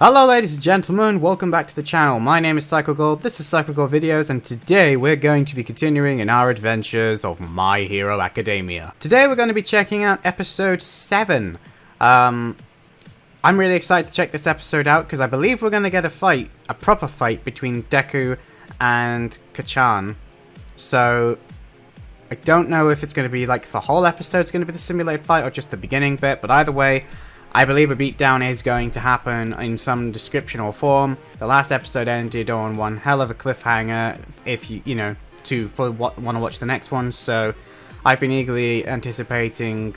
Hello ladies and gentlemen, welcome back to the channel. My name is CycleGold, this is CycleGold Videos, and today we're going to be continuing in our adventures of My Hero Academia. Today we're going to be checking out episode 7. I'm really excited to check this episode out because I believe we're going to get a proper fight between Deku and Kachan. So, I don't know if it's going to be like the whole episode's going to be the simulated fight or just the beginning bit, but either way, I believe a beatdown is going to happen in some description or form. The last episode ended on one hell of a cliffhanger if you want to watch the next one. So I've been eagerly anticipating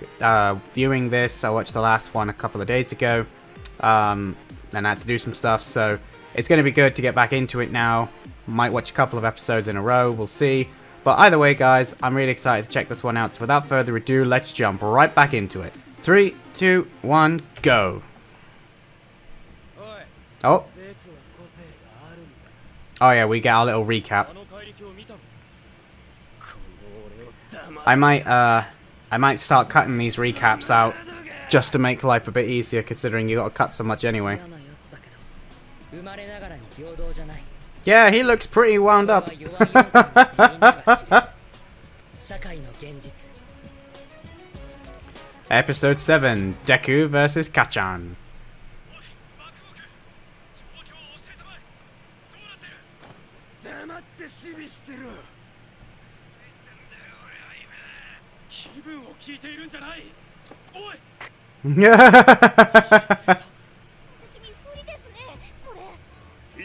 viewing this. I watched the last one a couple of days ago and I had to do some stuff. So it's going to be good to get back into it now. Might watch a couple of episodes in a row. We'll see. But either way, guys, I'm really excited to check this one out. So without further ado, let's jump right back into it. 3, 2, 1, go. Oh. Oh yeah, we get our little recap. I might start cutting these recaps out just to make life a bit easier, considering you gotta cut so much anyway. Yeah, he looks pretty wound up. Episode 7, Deku vs. Kachan.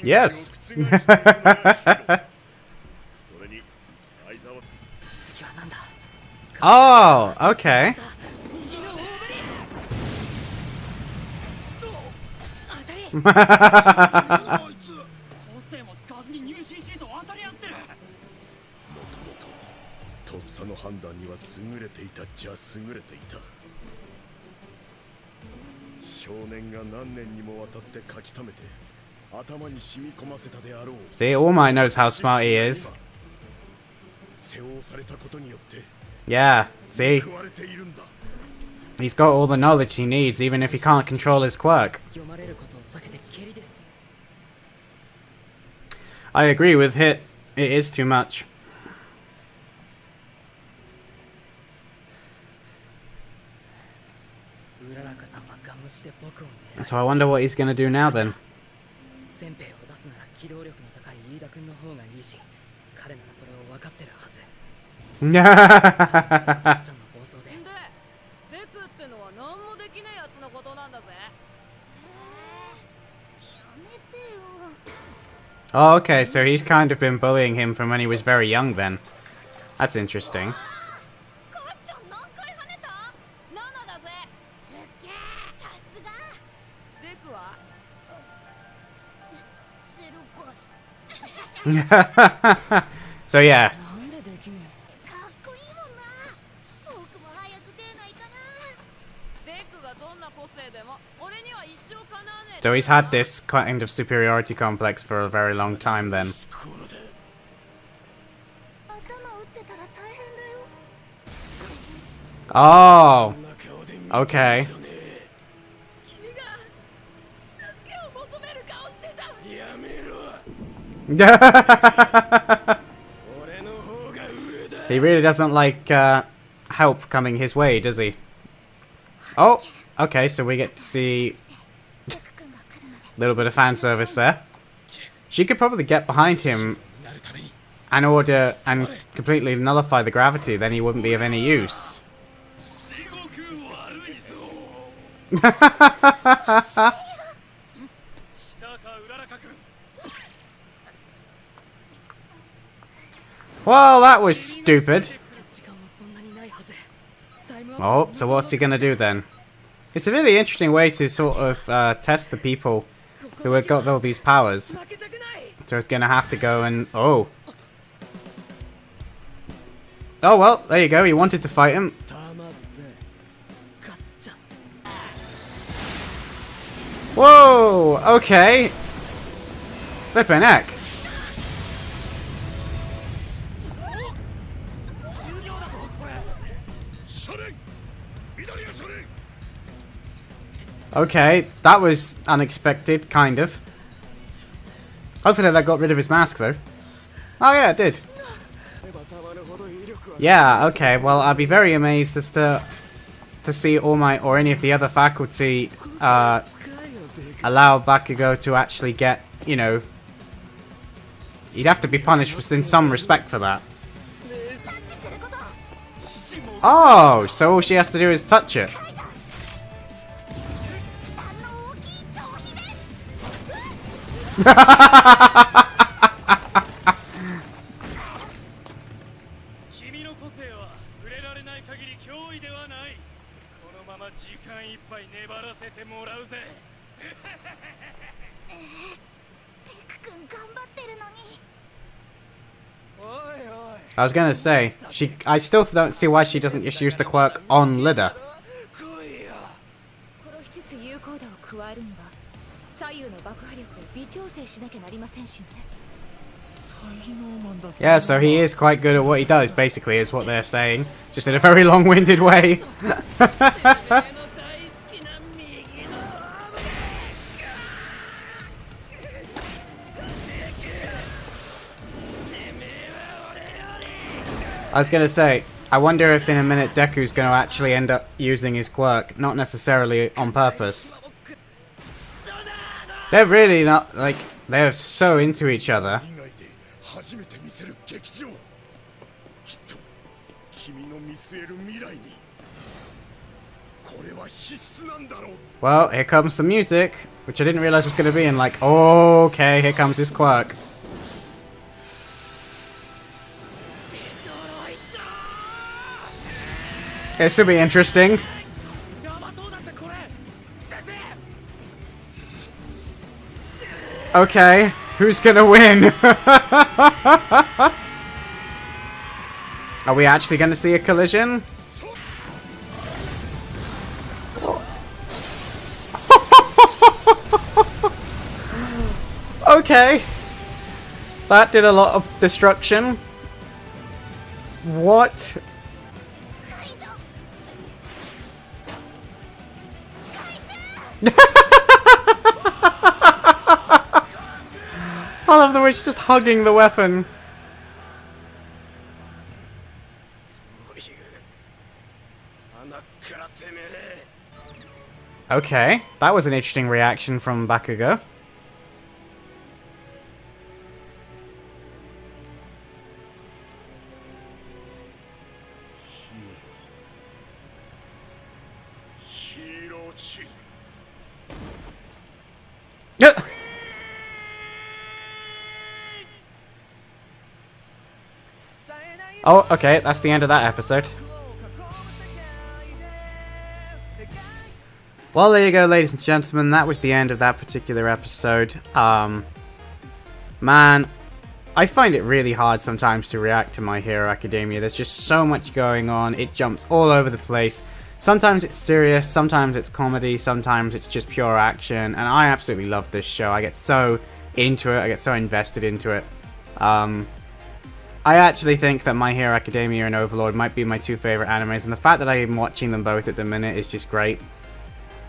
Yes. Oh, okay. See, All Might knows how smart he is. Yeah, see? He's got all the knowledge he needs, even if he can't control his quirk. I agree with Hit. It is too much. So I wonder what he's gonna do now then. Oh, okay, so he's kind of been bullying him from when he was very young then. That's interesting. So yeah. So he's had this kind of superiority complex for a very long time then. Oh, okay. He really doesn't like help coming his way, does he? Oh, okay, so we get to see a little bit of fan service there. She could probably get behind him and order and completely nullify the gravity, then he wouldn't be of any use. Well, that was stupid. Oh, so what's he gonna do then? It's a really interesting way to sort of test the people who have got all these powers. So it's gonna have to go and... Oh. Oh, well, there you go. He wanted to fight him. Whoa, okay. Flippin' heck. Okay, that was unexpected, kind of. Hopefully that got rid of his mask, though. Oh yeah, it did. Yeah, okay, well, I'd be very amazed as to see all my, or any of the other faculty, allow Bakugo to actually get, you know... He'd have to be punished in some respect for that. Oh, so all she has to do is touch it. I was gonna say, I still don't see why she doesn't just use the quirk on Lida. Yeah, so he is quite good at what he does, basically, is what they're saying. Just in a very long-winded way. I was gonna say, I wonder if in a minute Deku's gonna actually end up using his quirk, not necessarily on purpose. They're really not, like, they're so into each other. Well, here comes the music, which I didn't realize was gonna be in, like, okay, here comes his quirk. This will be interesting. Okay, who's gonna win? Are we actually gonna see a collision? Okay. That did a lot of destruction. What? I love the way she's just hugging the weapon. Okay, that was an interesting reaction from Bakugo. Oh, okay, that's the end of that episode. Well, there you go, ladies and gentlemen. That was the end of that particular episode. Man, I find it really hard sometimes to react to My Hero Academia. There's just so much going on. It jumps all over the place. Sometimes it's serious, sometimes it's comedy, sometimes it's just pure action. And I absolutely love this show. I get so into it. I get so invested into it. I actually think that My Hero Academia and Overlord might be my two favorite animes, and the fact that I am watching them both at the minute is just great.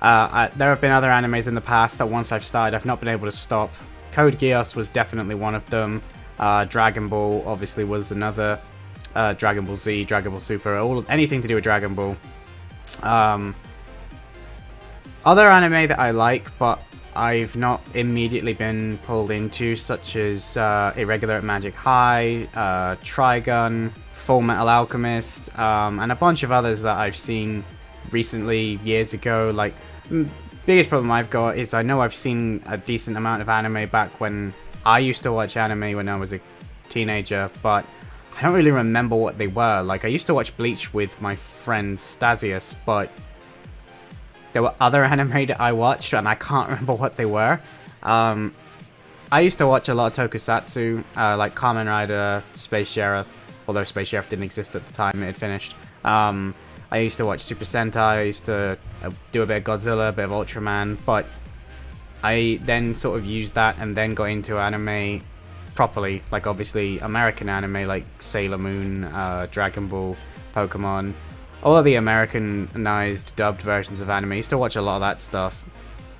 There have been other animes in the past that once I've started, I've not been able to stop. Code Geass was definitely one of them. Dragon Ball obviously was another. Dragon Ball Z, Dragon Ball Super, anything to do with Dragon Ball. Other anime that I like, but I've not immediately been pulled into, such as Irregular at Magic High, Trigun, Full Metal Alchemist, and a bunch of others that I've seen recently, years ago. Like, biggest problem I've got is I know I've seen a decent amount of anime back when I used to watch anime when I was a teenager, but I don't really remember what they were. Like, I used to watch Bleach with my friend Stasius, but there were other anime that I watched, and I can't remember what they were. I used to watch a lot of tokusatsu, like Kamen Rider, Space Sheriff, although Space Sheriff didn't exist at the time, it had finished. I used to watch Super Sentai, I used to do a bit of Godzilla, a bit of Ultraman, but I then sort of used that and then got into anime properly, like obviously American anime like Sailor Moon, Dragon Ball, Pokemon. all of the Americanized dubbed versions of anime. I used to watch a lot of that stuff.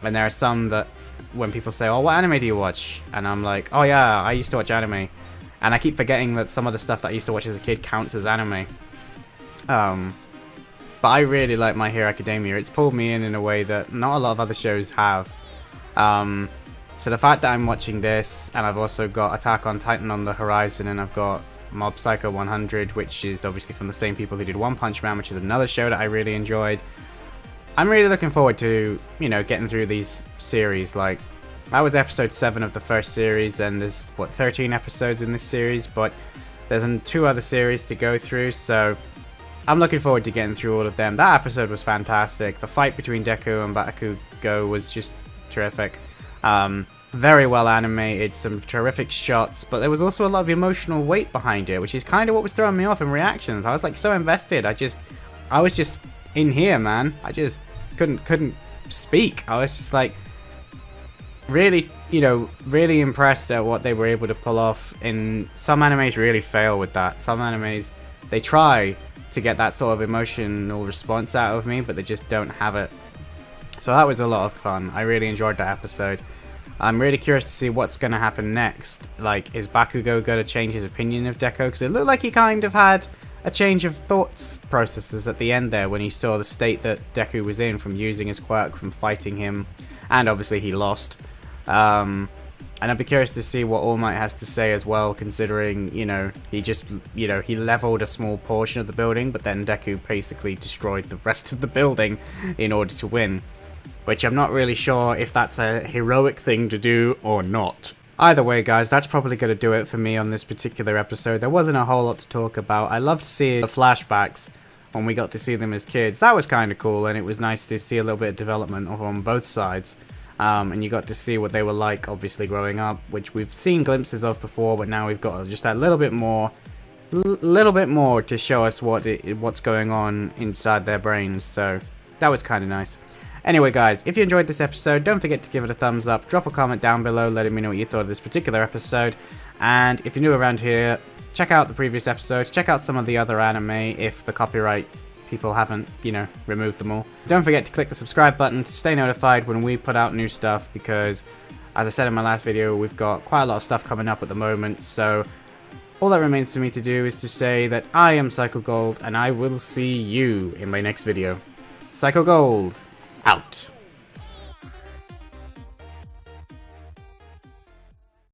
And there are some that when people say, oh, what anime do you watch? And I'm like, oh yeah, I used to watch anime. And I keep forgetting that some of the stuff that I used to watch as a kid counts as anime. But I really like My Hero Academia. It's pulled me in a way that not a lot of other shows have. So the fact that I'm watching this, and I've also got Attack on Titan on the horizon, and I've got Mob Psycho 100, which is obviously from the same people who did One Punch Man, which is another show that I really enjoyed. I'm really looking forward to, you know, getting through these series. Like, that was episode 7 of the first series, and there's, what, 13 episodes in this series, but there's 2 other series to go through, so I'm looking forward to getting through all of them. That episode was fantastic. The fight between Deku and Bakugo was just terrific. Very well animated, some terrific shots, but there was also a lot of emotional weight behind it, which is kind of what was throwing me off in reactions. I was like so invested. I was just in here, man. I just couldn't speak. I was just like really, you know, really impressed at what they were able to pull off. In some animes really fail with that. Some animes, they try to get that sort of emotional response out of me, but they just don't have it. So that was a lot of fun. I really enjoyed that episode. I'm really curious to see what's going to happen next. Like, is Bakugo going to change his opinion of Deku? Because it looked like he kind of had a change of thoughts processes at the end there when he saw the state that Deku was in from using his quirk, from fighting him, and obviously he lost. And I'd be curious to see what All Might has to say as well, considering, you know, he just, you know, he leveled a small portion of the building, but then Deku basically destroyed the rest of the building in order to win. Which I'm not really sure if that's a heroic thing to do or not. Either way, guys, that's probably going to do it for me on this particular episode. There wasn't a whole lot to talk about. I loved seeing the flashbacks when we got to see them as kids. That was kind of cool, and it was nice to see a little bit of development on both sides. And you got to see what they were like, obviously, growing up, which we've seen glimpses of before, but now we've got just a little bit more to show us what's going on inside their brains. So that was kind of nice. Anyway, guys, if you enjoyed this episode, don't forget to give it a thumbs up, drop a comment down below letting me know what you thought of this particular episode, and if you're new around here, check out the previous episodes, check out some of the other anime if the copyright people haven't, you know, removed them all. Don't forget to click the subscribe button to stay notified when we put out new stuff, because, as I said in my last video, we've got quite a lot of stuff coming up at the moment, so all that remains for me to do is to say that I am Psycho Gold, and I will see you in my next video. Psycho Gold! Out.